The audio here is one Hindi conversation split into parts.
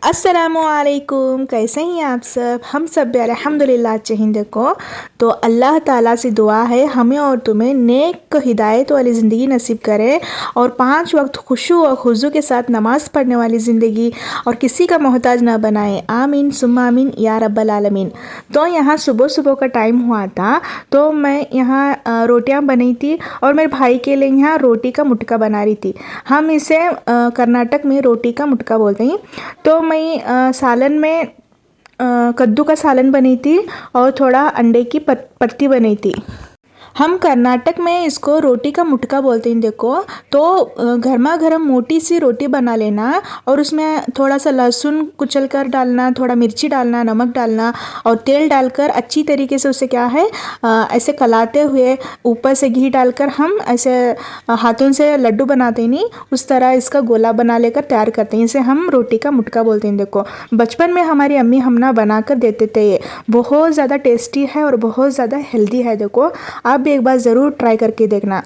अस्सलामुअलैकुम, कैसे हैं आप सब। हम सब भी अल्हम्दुलिल्लाह अच्छे हैं। देखो तो अल्लाह ताला से दुआ है हमें और तुम्हें नेक हिदायत वाली ज़िंदगी नसीब करे और 5 वक्त खुशू और खुजू के साथ नमाज पढ़ने वाली ज़िंदगी और किसी का मोहताज ना बनाए। आमीन सुम्मा आमीन या रब्बल आलमीन। तो यहाँ सुबह सुबह का टाइम हुआ था तो मैं यहाँ रोटियाँ बनाई थी और मेरे भाई के लिए यहाँ रोटी का मुटका बना रही थी। हम इसे कर्नाटक में रोटी का मुटका बोलते हैं। तो मैं सालन में कद्दू का सालन बनी थी और थोड़ा अंडे की पत्ती बनी थी। हम कर्नाटक में इसको रोटी का मुटका बोलते हैं। देखो तो गर्मा गर्म मोटी सी रोटी बना लेना और उसमें थोड़ा सा लहसुन कुचल कर डालना, थोड़ा मिर्ची डालना, नमक डालना और तेल डालकर अच्छी तरीके से उसे क्या है ऐसे कलाते हुए ऊपर से घी डालकर हम ऐसे हाथों से लड्डू बनाते नहीं, उस तरह इसका गोला बना लेकर तैयार करते हैं। इसे हम रोटी का मुटका बोलते हैं। देखो बचपन में हमारी अम्मी हम ना बना कर देते थे। ये बहुत ज़्यादा टेस्टी है और बहुत ज़्यादा हेल्दी है। देखो आप भी एक बार ज़रूर ट्राई करके देखना।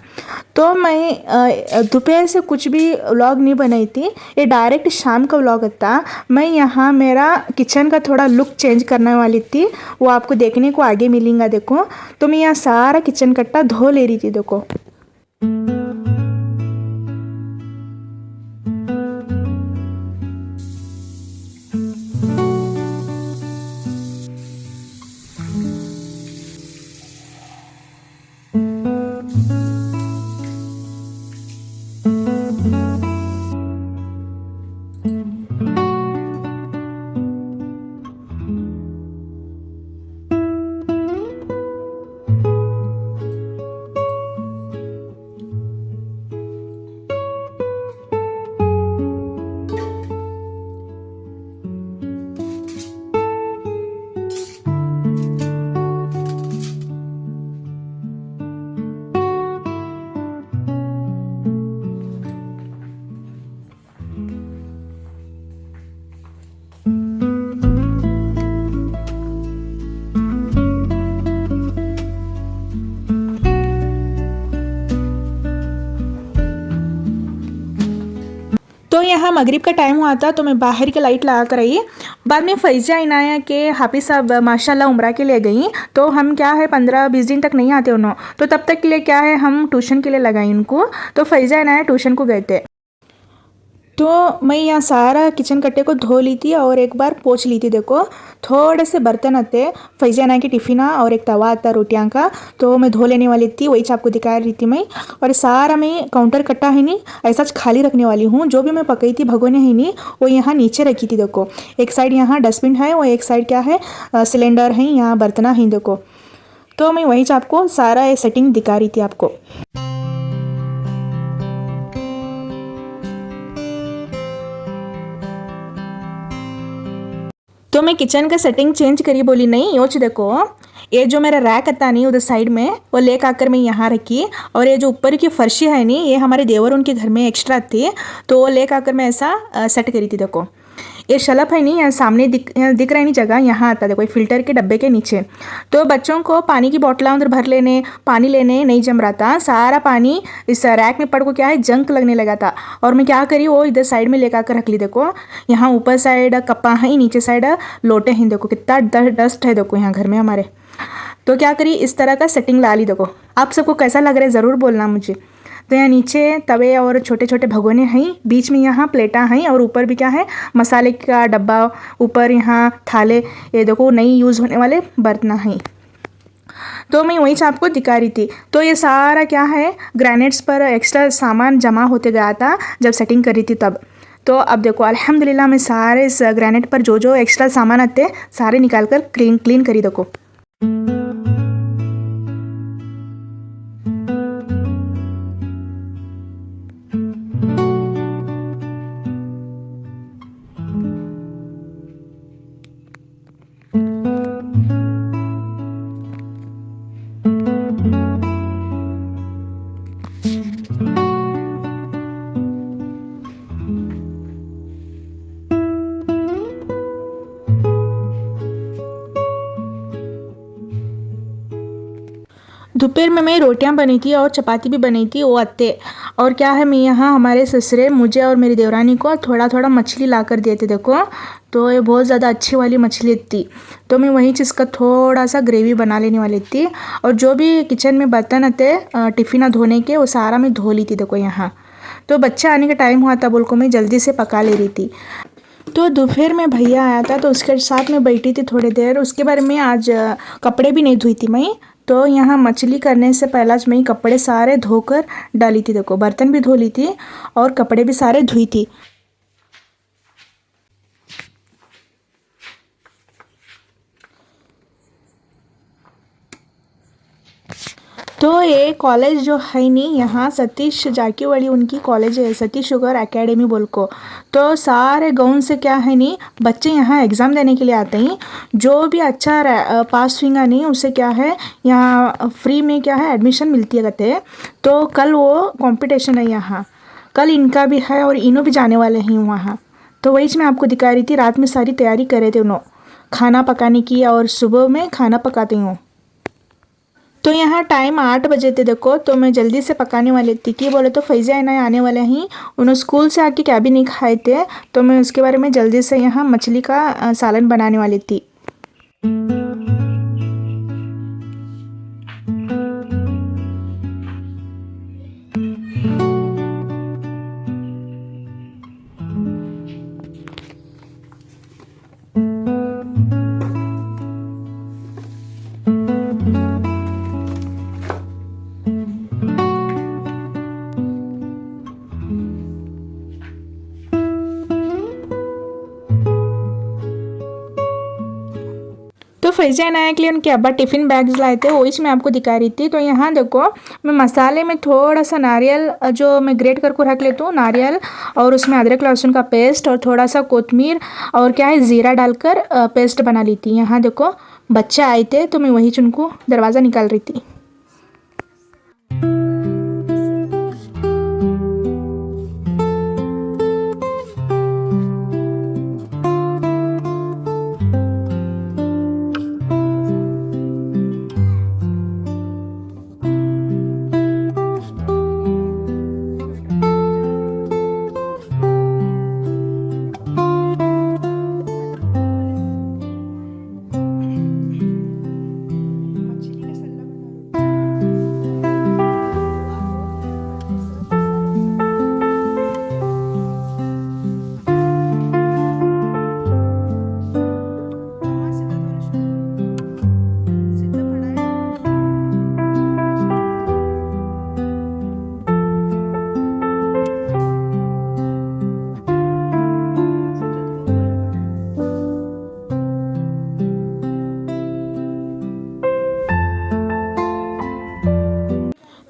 तो मैं दोपहर से कुछ भी व्लॉग नहीं बनाई थी, ये डायरेक्ट शाम का व्लॉग था। मैं यहाँ मेरा किचन का थोड़ा लुक चेंज करने वाली थी, वो आपको देखने को आगे मिलेगा। देखो तो मैं यहाँ सारा किचन कट्टा धो ले रही थी। देखो तो यहाँ मगरिब का टाइम हुआ था तो मैं बाहर की लाइट लगा कर आई। बाद में फैज़ा इनाया के हाफिज़ साहब माशाल्लाह उम्रा के लिए गई। तो हम क्या है 15-20 दिन तक नहीं आते उन्होंने, तो तब तक के लिए क्या है हम ट्यूशन के लिए लगाई उनको। तो फैज़ा इनाया ट्यूशन को गए थे। तो मैं यहाँ सारा किचन कट्टे को धो ली थी और एक बार पोंछ ली थी। देखो थोड़े से बर्तन आते, फैज़ाना की टिफ़िना और एक तवा आता रोटियां का, तो मैं धो लेने वाली थी, वही आपको दिखा रही थी मैं। और सारा मैं काउंटर कट्टा है नहीं ऐसा खाली रखने वाली हूँ। जो भी मैं पकाई थी भगोने है नहीं वो यहाँ नीचे रखी थी। देखो एक साइड यहाँ डस्टबिन है, वो एक साइड क्या है सिलेंडर है, यहाँ बर्तना है। देखो तो मैं वही आपको सारा ये सेटिंग दिखा रही थी आपको। तो मैं किचन का सेटिंग चेंज करी, बोली नहीं योच देखो ये जो मेरा रैक आता नहीं उधर साइड में वो लेकर आकर मैं यहाँ रखी। और ये जो ऊपर की फर्शी है नहीं ये हमारे देवर उनके घर में एक्स्ट्रा थी, तो वो लेकर आकर मैं ऐसा सेट करी थी। देखो ये शलप है नहीं, यहाँ सामने दिख रहा है नहीं जगह, यहाँ आता देखो फिल्टर के डब्बे के नीचे। तो बच्चों को पानी की बोतला उधर भर लेने पानी लेने नहीं जम रहा था, सारा पानी इस रैक में पड़ को क्या है जंक लगने लगा था। और मैं क्या करी वो इधर साइड में लेकर आकर रख ली। देखो यहाँ ऊपर साइड कप्पा है, नीचे साइड लोटे हैं। देखो कितना डस्ट है देखो यहाँ घर में हमारे। तो क्या करी इस तरह का सेटिंग ला ली। देखो आप सबको कैसा लग रहा है ज़रूर बोलना मुझे। तो यहाँ नीचे तवे और छोटे छोटे भगोने हैं, बीच में यहाँ प्लेटा हैं और ऊपर भी क्या है मसाले का डब्बा, ऊपर यहाँ थाले, ये देखो नहीं यूज़ होने वाले बर्तन हैं। तो मैं वही आपको दिखा रही थी। तो ये सारा क्या है ग्रेनेड्स पर एक्स्ट्रा सामान जमा होते गया था जब सेटिंग कर रही थी तब। तो अब देखो अल्हम्दुलिल्लाह मैं सारे इस ग्रेनेड पर जो जो एक्स्ट्रा सामान आते सारे निकाल कर क्लीन करी। देखो दोपहर में मैं रोटियां बनी थी और चपाती भी बनी थी वो अत्ते। और क्या है, मैं यहाँ हमारे ससुरे मुझे और मेरी देवरानी को थोड़ा थोड़ा मछली ला कर दिए थे देखो। तो ये बहुत ज़्यादा अच्छी वाली मछली थी, तो मैं वही चीज़ का थोड़ा सा ग्रेवी बना लेने वाली थी। और जो भी किचन में बर्तन थे टिफ़िन धोने के, वो सारा मैं धो ली थी देखो यहाँ। तो बच्चा आने का टाइम हुआ था बोल को मैं जल्दी से पका ले रही थी। तो दोपहर में भैया आया था तो उसके साथ में बैठी थी थोड़ी देर। उसके बारे में आज कपड़े भी नहीं धोई थी मैं। तो यहाँ मछली करने से पहला मैं कपड़े सारे धोकर डाली थी देखो, बर्तन भी धो ली थी और कपड़े भी सारे धुई थी। तो ये कॉलेज जो है नहीं, यहाँ सतीश जाकीवाड़ी उनकी कॉलेज है, सतीश शुगर एकेडमी बोल को। तो सारे गाँव से क्या है नहीं बच्चे यहाँ एग्ज़ाम देने के लिए आते हैं। जो भी अच्छा पास हुआ नहीं उसे क्या है यहाँ फ्री में क्या है एडमिशन मिलती है कहते हैं। तो कल वो कंपटीशन है यहाँ, कल इनका भी है और इन्हों भी जाने वाले हैं वहाँ। तो वही मैं आपको दिखा रही थी, रात में सारी तैयारी कर रहे थे उन्होंने खाना पकाने की और सुबह में खाना पकाती हूँ। तो यहाँ टाइम 8 बजे थे देखो। तो मैं जल्दी से पकाने वाली थी कि बोले तो फैज़ा है आने वाले ही, उन्होंने स्कूल से आके क्या भी नहीं खाए थे। तो मैं उसके बारे में जल्दी से यहाँ मछली का सालन बनाने वाली थी। तो फैज़ा आया के लिए उनके अब्बा टिफ़िन बैग्स लाए थे, वही मैं आपको दिखा रही थी। तो यहाँ देखो मैं मसाले में थोड़ा सा नारियल जो मैं ग्रेट करके रख लेती हूँ नारियल, और उसमें अदरक लहसुन का पेस्ट और थोड़ा सा कोतमीर और क्या है ज़ीरा डालकर पेस्ट बना ली थी। यहाँ देखो बच्चे आए थे तो मैं वही उनको दरवाज़ा निकाल रही थी।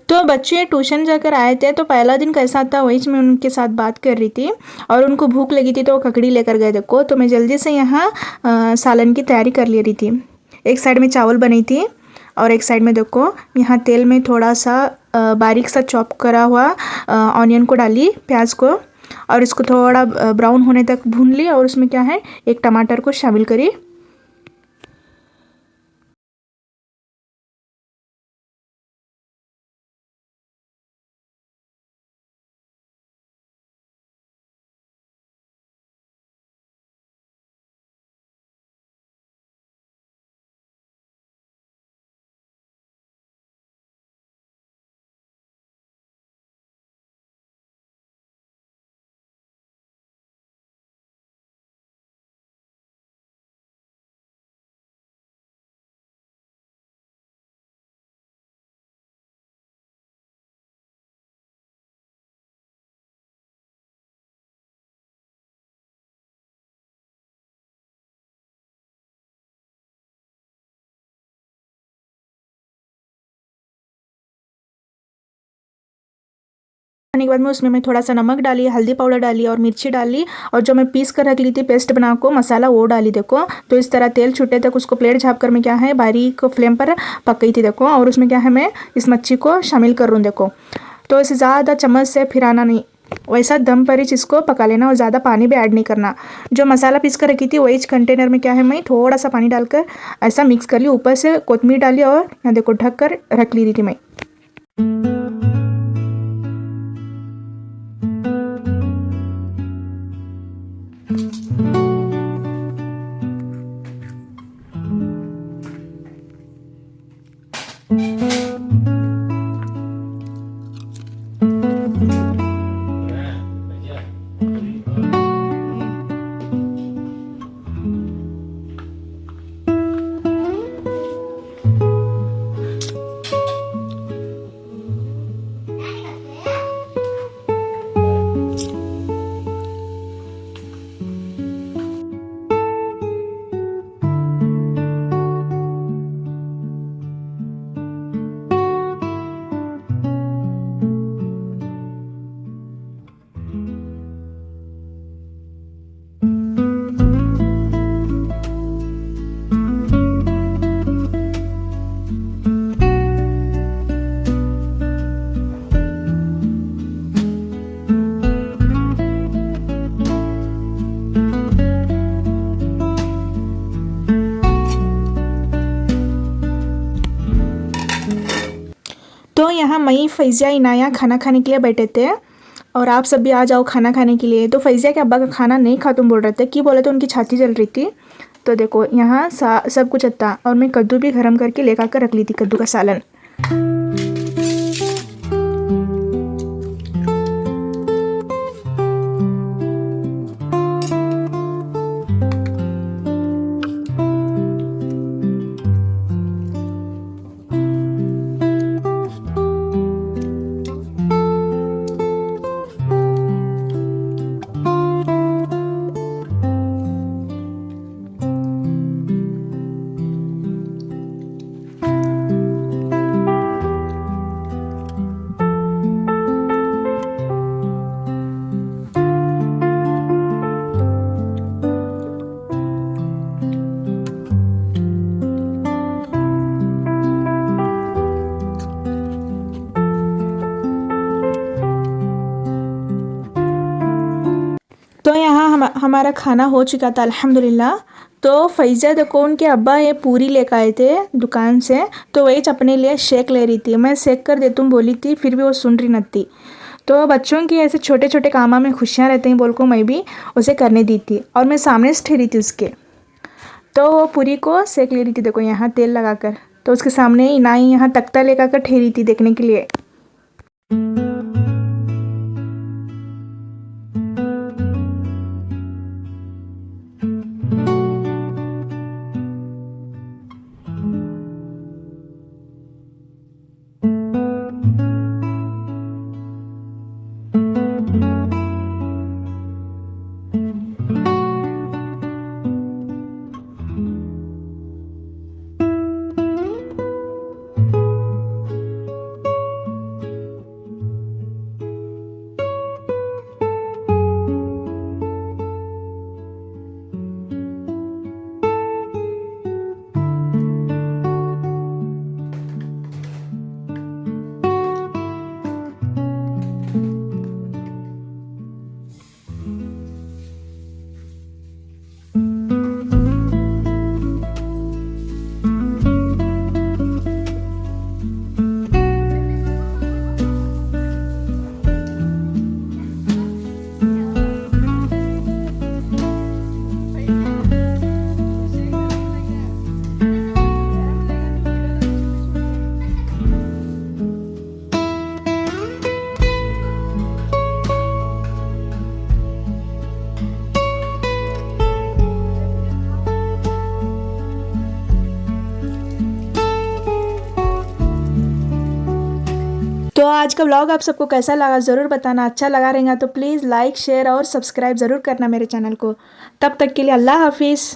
तो बच्चे ट्यूशन जाकर आए थे, तो पहला दिन कैसा था वही मैं उनके साथ बात कर रही थी। और उनको भूख लगी थी तो वो ककड़ी लेकर गए देखो। तो मैं जल्दी से यहाँ सालन की तैयारी कर ले रही थी। एक साइड में चावल बनी थी और एक साइड में देखो यहाँ तेल में थोड़ा सा बारीक सा चॉप करा हुआ ऑनियन को डाली, प्याज को, और इसको थोड़ा ब्राउन होने तक भून ली। और उसमें क्या है एक टमाटर को शामिल करी। खाने के बाद में उसमें मैं थोड़ा सा नमक डाली, हल्दी पाउडर डाली और मिर्ची डाली, और जो मैं पीस कर रख ली थी पेस्ट बना को मसाला वो डाली देखो। तो इस तरह तेल छूटे तक उसको प्लेट झाँप कर मैं क्या है बारीक फ्लेम पर पक गई थी देखो। और उसमें क्या है मैं इस मच्छी को शामिल कर रहा हूँ देखो। तो इसे ज़्यादा चम्मच से फिराना नहीं, वैसा दम पर ही इसको पका लेना और ज़्यादा पानी भी ऐड नहीं करना। जो मसाला पीस कर रखी थी वही कंटेनर में क्या है, मैं थोड़ा सा पानी डालकर ऐसा मिक्स कर ली, ऊपर से कोतमीर डाली और यहाँ देखो ढक कर रख ली थी मैं। तो यहाँ मई, फैज़िया, इनाया खाना खाने के लिए बैठे थे और आप सब भी आ जाओ खाना खाने के लिए। तो फैज़िया के अब्बा का खाना नहीं खा तुम बोल रहे थे, बोले तो उनकी छाती जल रही थी। तो देखो यहाँ सब कुछ था और मैं कद्दू भी गरम करके लेकर कर रख ली थी, कद्दू का सालन। तो यहाँ हमारा खाना हो चुका था अल्हम्दुलिल्लाह। तो फैज़ा देखो उनके अब्बा ये पूरी लेकर आए थे दुकान से, तो वही अपने लिए शेक ले रही थी। मैं शेक कर दे तुम बोली थी, फिर भी वो सुन रही न थी। तो बच्चों की ऐसे छोटे छोटे कामों में खुशियाँ रहती हैं बोल को मैं भी उसे करने दी थी और मैं सामने से ठहरी थी उसके। तो वो पूरी को सेक ले रही थी देखो यहाँ तेल लगाकर। तो उसके सामने ही नाई यहाँ तख्ता लेकर कर ठहरी थी देखने के लिए। तो आज का व्लॉग आप सबको कैसा लगा ज़रूर बताना। अच्छा लगा रहेगा तो प्लीज़ लाइक, शेयर और सब्सक्राइब ज़रूर करना मेरे चैनल को। तब तक के लिए अल्लाह हाफिज़।